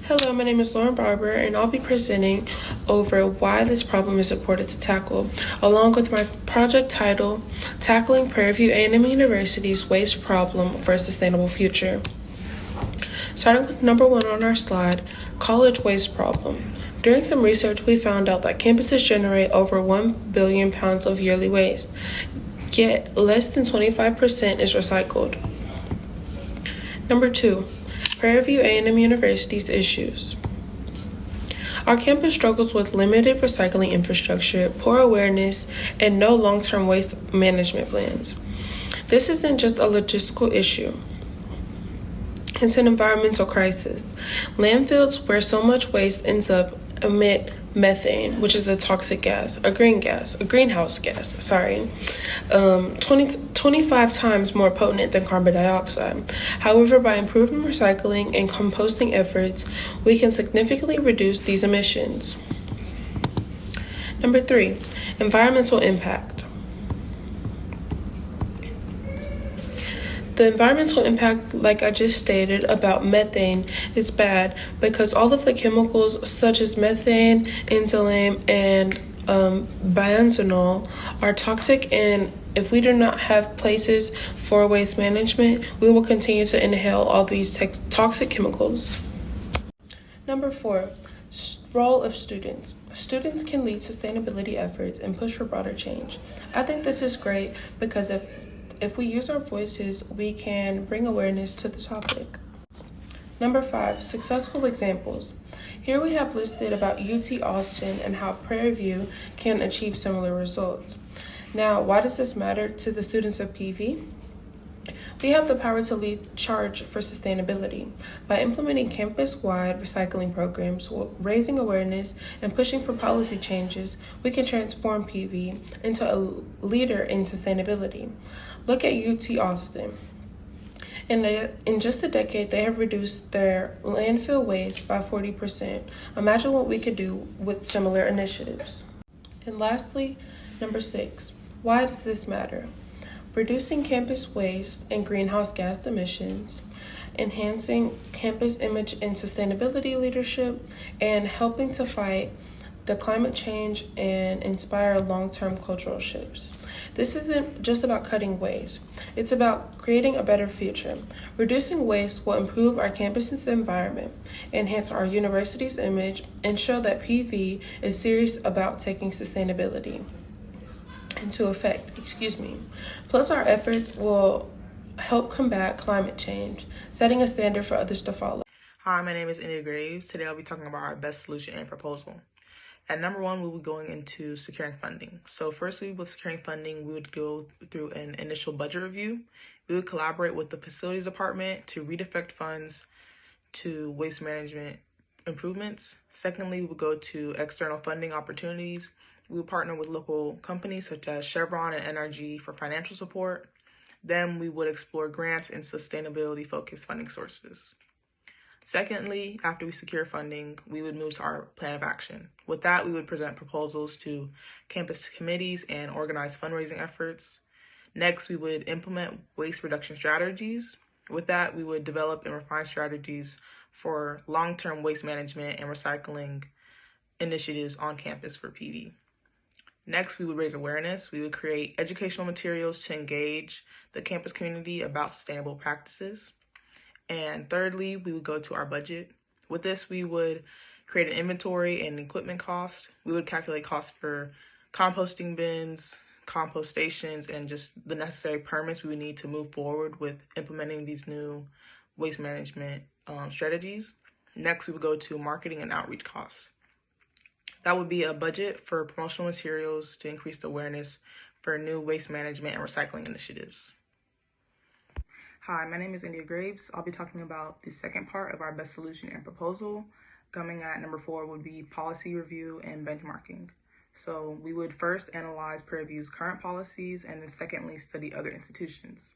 Hello, my name is Lauren Barber, and I'll be presenting over why this problem is important to tackle, along with my project title, Tackling Prairie View A&M University's Waste Problem for a Sustainable Future. Starting with number 1 on our slide, college waste problem. During some research, we found out that campuses generate over 1 billion pounds of yearly waste, yet less than 25% is recycled. Number 2, Prairie View A&M University's issues. Our campus struggles with limited recycling infrastructure, poor awareness, and no long-term waste management plans. This isn't just a logistical issue. It's an environmental crisis. Landfills where so much waste ends up emit methane, which is a toxic gas, a greenhouse gas, 25 times more potent than carbon dioxide. However, by improving recycling and composting efforts, we can significantly reduce these emissions. Number 3, environmental impact. The environmental impact, like I just stated about methane, is bad because all of the chemicals such as methane, insulin, and benzonol are toxic, and if we do not have places for waste management, we will continue to inhale all these toxic chemicals. Number 4, role of students. Students can lead sustainability efforts and push for broader change. I think this is great because if we use our voices, we can bring awareness to the topic. Number 5, successful examples. Here we have listed about UT Austin and how Prairie View can achieve similar results. Now, why does this matter to the students of PV? We have the power to lead charge for sustainability. By implementing campus-wide recycling programs, raising awareness, and pushing for policy changes, we can transform PV into a leader in sustainability. Look at UT Austin. In just a decade, they have reduced their landfill waste by 40%. Imagine what we could do with similar initiatives. And lastly, number 6, why does this matter? Reducing campus waste and greenhouse gas emissions, enhancing campus image and sustainability leadership, and helping to fight the climate change and inspire long-term cultural shifts. This isn't just about cutting waste. It's about creating a better future. Reducing waste will improve our campus's environment, enhance our university's image, and show that PV is serious about taking sustainability into effect. Plus, our efforts will help combat climate change, setting a standard for others to follow. Hi, my name is India Graves. Today I'll be talking about our best solution and proposal. At number 1, we'll be going into securing funding. So firstly, with securing funding, we would go through an initial budget review. We would collaborate with the facilities department to redirect funds to waste management improvements. Secondly, we would go to external funding opportunities. We would partner with local companies such as Chevron and NRG for financial support. Then we would explore grants and sustainability-focused funding sources. Secondly, after we secure funding, we would move to our plan of action. With that, we would present proposals to campus committees and organize fundraising efforts. Next, we would implement waste reduction strategies. With that, we would develop and refine strategies for long-term waste management and recycling initiatives on campus for PV. Next, we would raise awareness. We would create educational materials to engage the campus community about sustainable practices. And thirdly, we would go to our budget. With this, we would create an inventory and equipment cost. We would calculate costs for composting bins, compost stations, and just the necessary permits we would need to move forward with implementing these new waste management strategies. Next, we would go to marketing and outreach costs. That would be a budget for promotional materials to increase the awareness for new waste management and recycling initiatives. Hi, my name is India Graves. I'll be talking about the second part of our best solution and proposal. Coming at number 4 would be policy review and benchmarking. So we would first analyze Prairie View's current policies and then secondly study other institutions.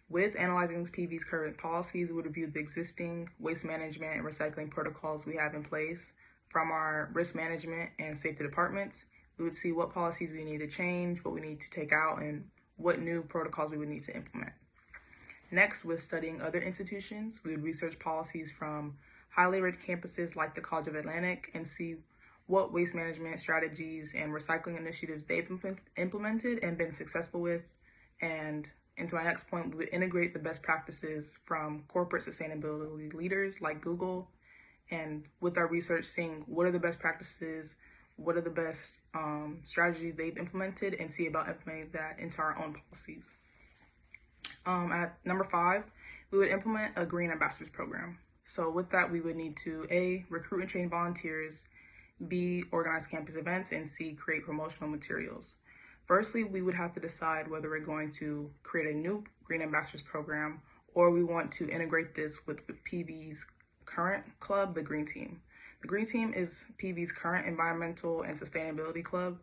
With analyzing PV's current policies, we would review the existing waste management and recycling protocols we have in place from our risk management and safety departments. We would see what policies we need to change, what we need to take out, and what new protocols we would need to implement. Next, with studying other institutions, we would research policies from highly rated campuses like the College of Atlantic and see what waste management strategies and recycling initiatives they've implemented and been successful with. And into my next point, we would integrate the best practices from corporate sustainability leaders like Google, and with our research, seeing what are the best practices, what are the best strategies they've implemented, and see about implementing that into our own policies. At number 5, we would implement a Green Ambassadors program. So with that, we would need to A, recruit and train volunteers, B, organize campus events, and C, create promotional materials. Firstly, we would have to decide whether we're going to create a new Green Ambassadors program or we want to integrate this with PV's current club, the Green Team. The Green Team is PV's current environmental and sustainability club,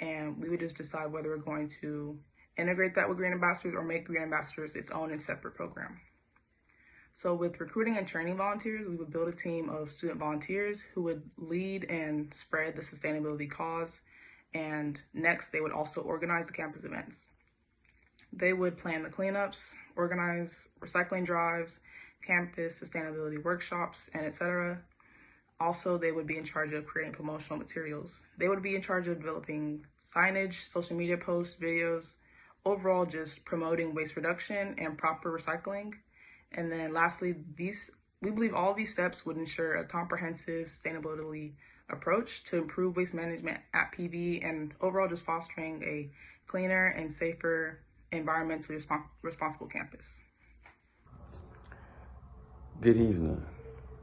and we would just decide whether we're going to integrate that with Green Ambassadors or make Green Ambassadors its own and separate program. So with recruiting and training volunteers, we would build a team of student volunteers who would lead and spread the sustainability cause. And next, they would also organize the campus events. They would plan the cleanups, organize recycling drives, campus sustainability workshops, and etc. Also, they would be in charge of creating promotional materials. They would be in charge of developing signage, social media posts, videos, overall just promoting waste reduction and proper recycling. And then lastly, we believe all these steps would ensure a comprehensive sustainability approach to improve waste management at PV and overall just fostering a cleaner and safer, environmentally responsible campus. Good evening.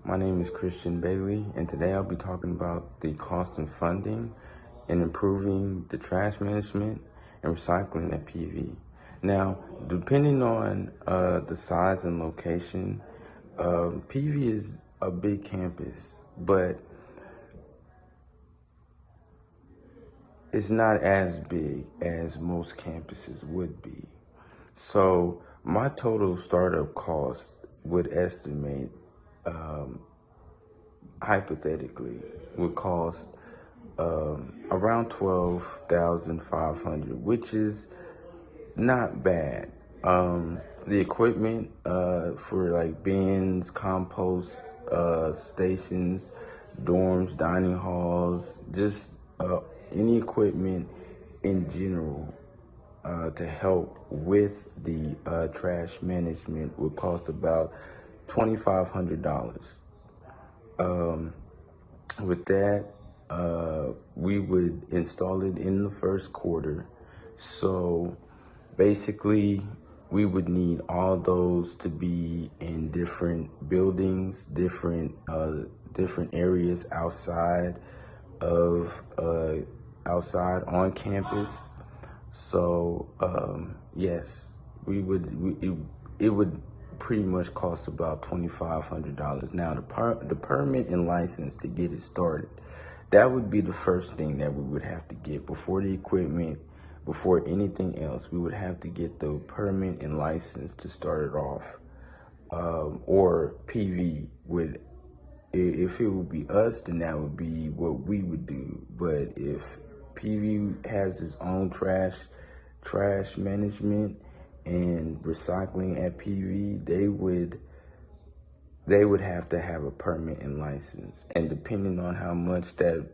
My name is Christian Bailey, and today I'll be talking about the cost and funding in improving the trash management and recycling at PV. Now, depending on the size and location, PV is a big campus, but it's not as big as most campuses would be. So my total startup cost would estimate, hypothetically, would cost around $12,500, which is not bad. The equipment for like bins, compost stations, dorms, dining halls, just any equipment in general to help with the trash management would cost about $2,500. With that, we would install it in the first quarter. So basically, we would need all those to be in different buildings, different areas outside on campus. So yes, it would pretty much cost about $2,500. Now the permit and license to get it started, that would be the first thing that we would have to get before the equipment, before anything else. We would have to get the permit and license to start it off, or PV would. If it would be us, then that would be what we would do. But if PV has its own trash management and recycling at PV, they would have to have a permit and license. And depending on how much that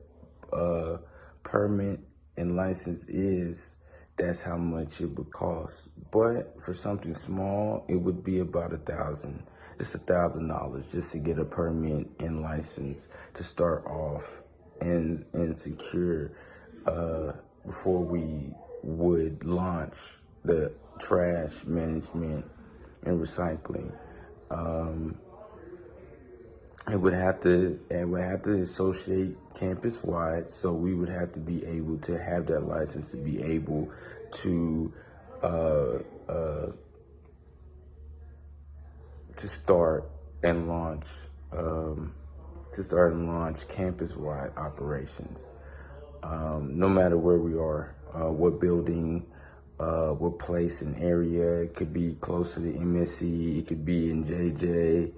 permit and license is, that's how much it would cost. But for something small, it would be about $1,000. It's $1,000 just to get a permit and license to start off and secure before we would launch the trash management and recycling. It would have to associate campus wide, so we would have to be able to have that license to be able to start and launch campus wide operations. No matter where we are, what building, what place and area. It could be close to the MSC, it could be in JJ.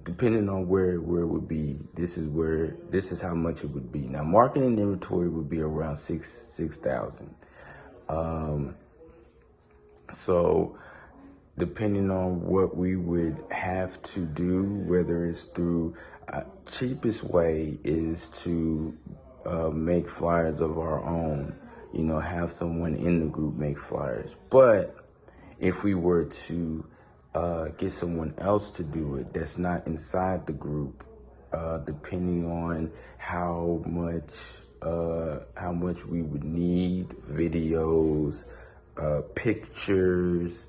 Depending on where it would be, this is how much it would be. Now, marketing and inventory would be around $6,000. So depending on what we would have to do, whether it's through cheapest way is to make flyers of our own, have someone in the group make flyers. But if we were to get someone else to do it that's not inside the group, depending on how much we would need, videos, pictures,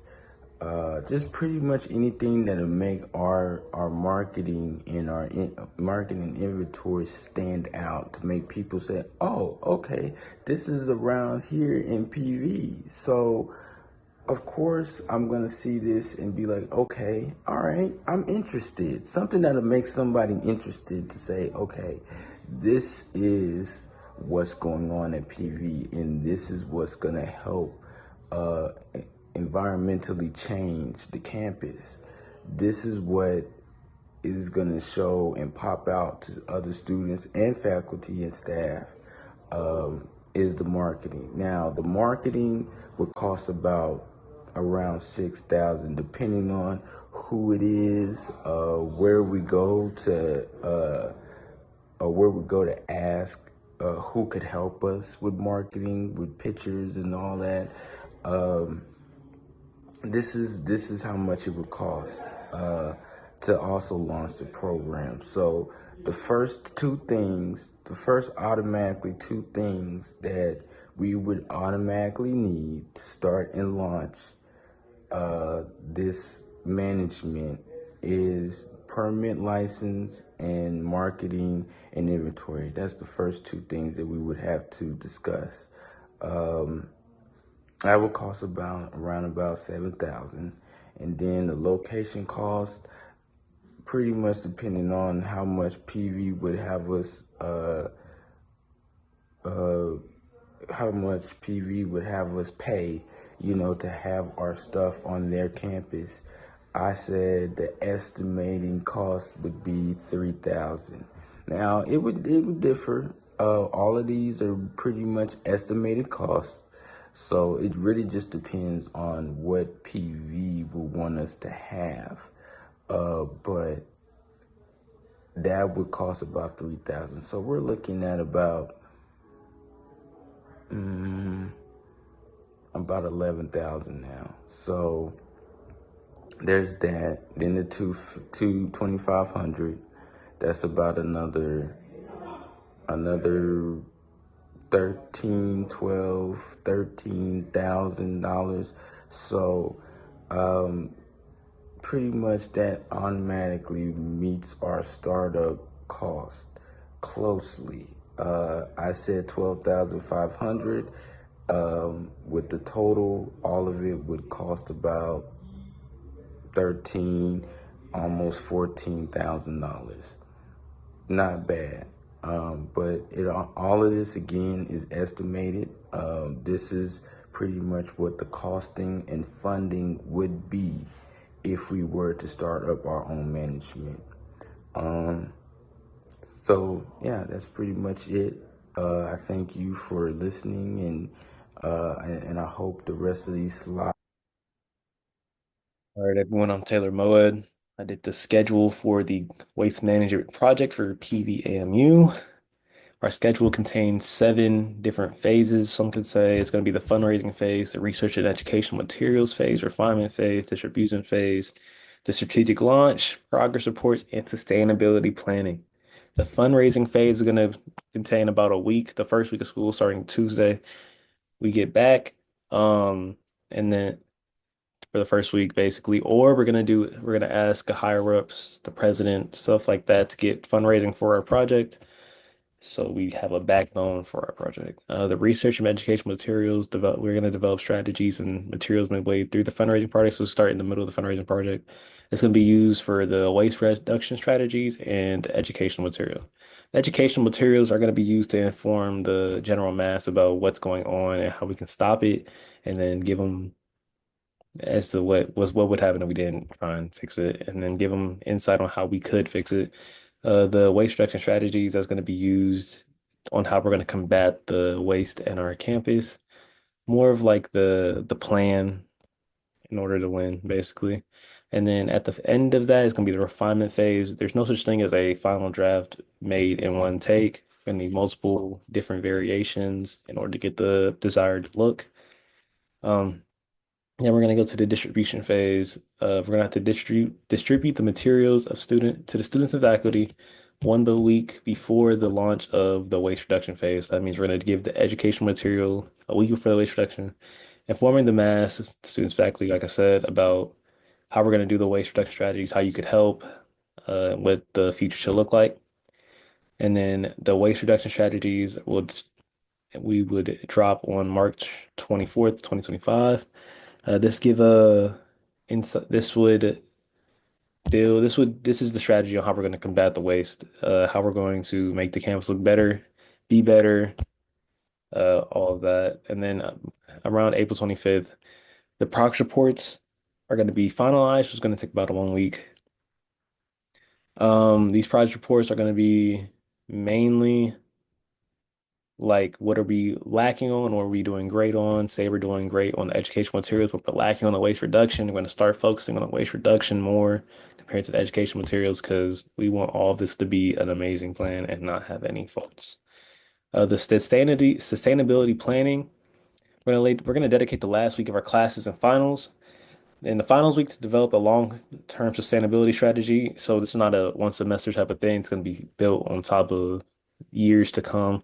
just pretty much anything that'll make our marketing and our marketing inventory stand out to make people say, "Oh, okay, this is around here in PV." So, of course, I'm gonna see this and be like, "Okay, all right, I'm interested." Something that'll make somebody interested to say, "Okay, this is what's going on at PV, and this is what's gonna help uh, environmentally change the campus. This is what is going to show and pop out to other students and faculty and staff, is the marketing. Now, the marketing would cost about around $6,000, depending on who it is, where we go to, ask who could help us with marketing, with pictures and all that. Um, this is how much it would cost to also launch the program. So the first automatically two things that we would automatically need to start and launch this management is permit license and marketing and inventory. That's the first two things that we would have to discuss. Um, that would cost around about 7,000, and then the location cost, pretty much depending on how much PV would have us, uh, how much PV would have us pay, to have our stuff on their campus. I said the estimating cost would be 3,000. Now it would differ. All of these are pretty much estimated costs. So it really just depends on what PV will want us to have. But that would cost about 3,000. So we're looking at about 11,000 now. So there's that. Then the two 2,500. That's about another 13, 12, $13,000. So pretty much that automatically meets our startup cost closely. I said 12,500. With the total, all of it would cost about 13, almost $14,000. Not bad. But all of this again is estimated. This is pretty much what the costing and funding would be if we were to start up our own management. So yeah, that's pretty much it. I thank you for listening, and I hope the rest of these slides. All right, everyone, I'm Taylor Moed. I did the schedule for the waste management project for PVAMU. Our schedule contains 7 different phases. Some could say it's going to be the fundraising phase, the research and educational materials phase, refinement phase, distribution phase, the strategic launch, progress reports, and sustainability planning. The fundraising phase is going to contain about a week, the first week of school starting Tuesday. We get back, and then for the first week, basically, or we're gonna ask higher ups, the president, stuff like that, to get fundraising for our project. So we have a backbone for our project. The research and educational materials, we're going to develop strategies and materials midway through the fundraising project. So start in the middle of the fundraising project. It's going to be used for the waste reduction strategies and educational material. The educational materials are going to be used to inform the general mass about what's going on and how we can stop it, and then give them as to what would happen if we didn't try and fix it, and then give them insight on how we could fix it. The waste reduction strategies that's going to be used on how we're going to combat the waste in our campus. More of like the plan in order to win, basically. And then at the end of that, it's going to be the refinement phase. There's no such thing as a final draft made in one take. Going to need multiple different variations in order to get the desired look. Um, then we're going to go to the distribution phase. We're going to have to distribute the materials of student to the students and faculty one week before the launch of the waste reduction phase. That means we're going to give the educational material a week before the waste reduction, informing the mass, students, faculty, like I said, about how we're going to do the waste reduction strategies, how you could help, what the future should look like. And then the waste reduction strategies we would drop on March 24th, 2025. This give a insight. This is the strategy on how we're going to combat the waste, how we're going to make the campus look better, be better, all of that. And then around April 25th, the progress reports are going to be finalized, which is going to take about 1 week. These project reports are going to be mainly like what are we lacking on or are we doing great on? Say we're doing great on the educational materials, but we're lacking on the waste reduction. We're going to start focusing on the waste reduction more compared to the educational materials because we want all of this to be an amazing plan and not have any faults. The sustainability planning, we're gonna dedicate the last week of our classes and finals. In the finals week to develop a long-term sustainability strategy. So this is not a one semester type of thing. It's going to be built on top of years to come.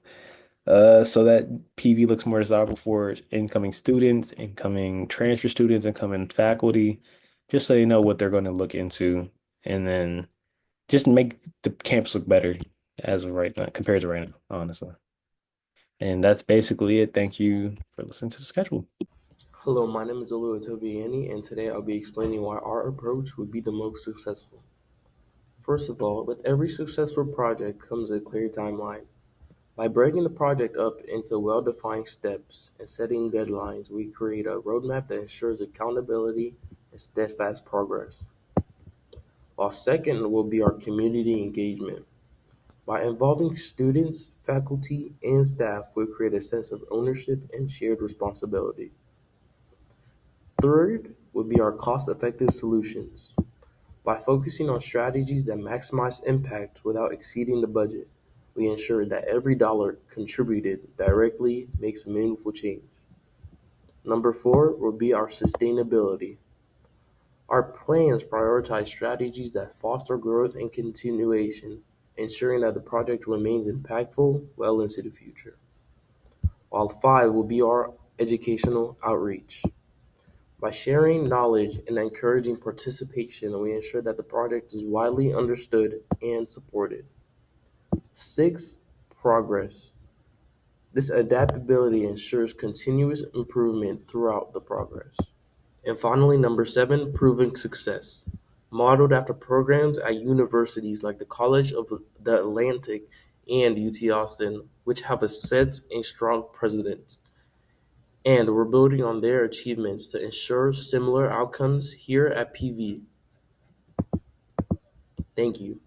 So that PV looks more desirable for incoming students, incoming transfer students, incoming faculty, just so you know what they're going to look into, and then just make the campus look better as of right now, compared to right now, honestly. And that's basically it. Thank you for listening to the schedule. Hello, my name is Oluwatobieni, and today I'll be explaining why our approach would be the most successful. First of all, with every successful project comes a clear timeline. By breaking the project up into well-defined steps and setting deadlines, we create a roadmap that ensures accountability and steadfast progress. While second will be our community engagement. By involving students, faculty, and staff, we create a sense of ownership and shared responsibility. Third would be our cost-effective solutions. By focusing on strategies that maximize impact without exceeding the budget, we ensure that every dollar contributed directly makes a meaningful change. Number four will be our sustainability. Our plans prioritize strategies that foster growth and continuation, ensuring that the project remains impactful well into the future. While five will be our educational outreach. By sharing knowledge and encouraging participation, we ensure that the project is widely understood and supported. Six, progress. This adaptability ensures continuous improvement throughout the progress. And finally, number seven, proven success. Modeled after programs at universities like the College of the Atlantic and UT Austin, which have a set and strong precedent. And we're building on their achievements to ensure similar outcomes here at PV. Thank you.